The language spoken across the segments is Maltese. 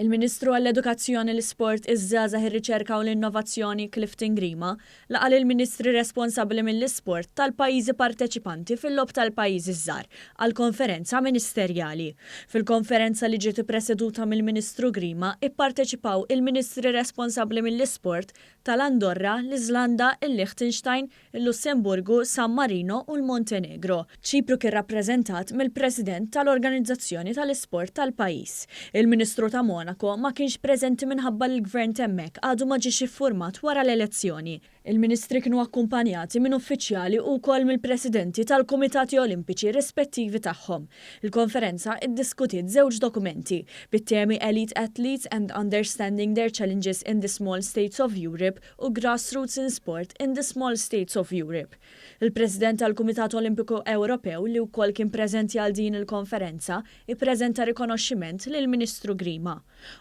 Il-Ministru għall-Edukazzjoni, l-Isport, iż-żgħażagħ, ir-Riċerka u l-Innovazzjoni Clifton Grima laqal il-Ministri responsabbli mill-isport tal-pajjiżi parteċipanti fil-lob tal-pajjiżi żgħar għall-konferenza ministerjali. Fil-konferenza li ġiet ippreseduta mill-Ministru Grima ipparteċipaw il-Ministri responsabbli mill-isport tal-Andorra, l-Iżlanda, il-Liechtenstein, il-Lussemburgu, San Marino u l-Montenegro. Ċipru kien rappreżentat mill-President tal-Organizzazzjoni tal-Isport tal-pajjiż. Il-Ministru ta' Monaco ma kienx preżenti minħabba l-gvern temmek għadu ma ġiex iffurmat wara l-elezzjoni. Il-Ministri kienu akkumpanjati minn uffiċjali u wkoll mill-Presidenti tal-Kumitati Olimpiċi rispettivi tagħhom. Il-konferenza iddiskutiet żewġ dokumenti bit-temi Elite Athletes and Understanding Their Challenges in the Small States of Europe u Grassroots in Sport in the Small States of Europe. Il-President tal-Kumitat Olimpiku Ewropew li wkoll kien preżenti għal din il-konferenza ippreżenta rikonoxximent lill-Ministru Grima.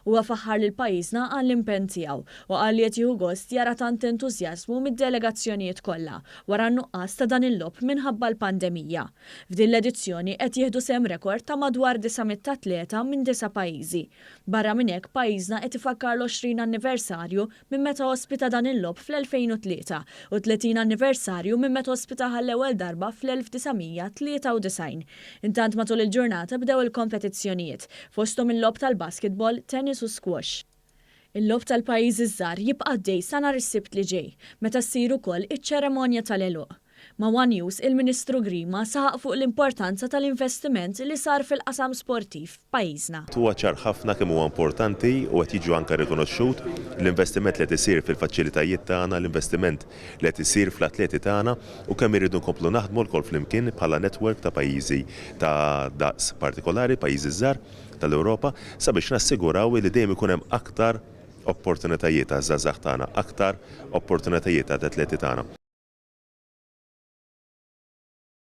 Huwa faħħar lil pajjiżna għall-impenn tiegħu u qal li qed jieħu gost jara tant entużjażmu mid-delegazzjonijiet kollha wara n-nuqqas ta' dan il-lob minħabba l-pandemija. F'din l-edizzjoni qed jieħdu sehem rekord ta' madwar 900 atleta minn 9 pajjiżi. Barra minn hekk pajjiżna qed ifakkar l-20 anniversarju minn meta ospita dan il-lob fl-2003 u 30 anniversarju minn meta ospitaha l-ewwel darba fl-1993. Intant matul il-ġurnata bdew il-kompetizzjonijiet fosthom il-lob tal-basketball, tennis u squash. Il-lob tal-pajjiżi żgħar jibqa' għaddej sa nhar is-Sibt li ġej, meta ssir ukoll iċ-ċeremonja tal-għeluq. Ma' One News il-Ministru Grima saħaq fuq l-importanza tal-investiment li sar fil-qasam sportiv f'pajjiżna. Huwa ċar ħafna kemm huwa importanti u qed jiġu anke rikonoxxut l-investiment li qed isir fil-faċilitajiet tagħna, l-investiment li qed isir fl-atleti tagħna u kemm irridu nkomplu naħdmu lkoll flimkien bħala netwerk ta' pajjiżi ta' daqs partikolari, pajjiżi żgħar tal-Ewropa sabiex nassiguraw li dejjem ikun hemm aktar opportunitajiet għaż-żgħażagħ tagħna, aktar opportunitajiet għad-atleti tagħna.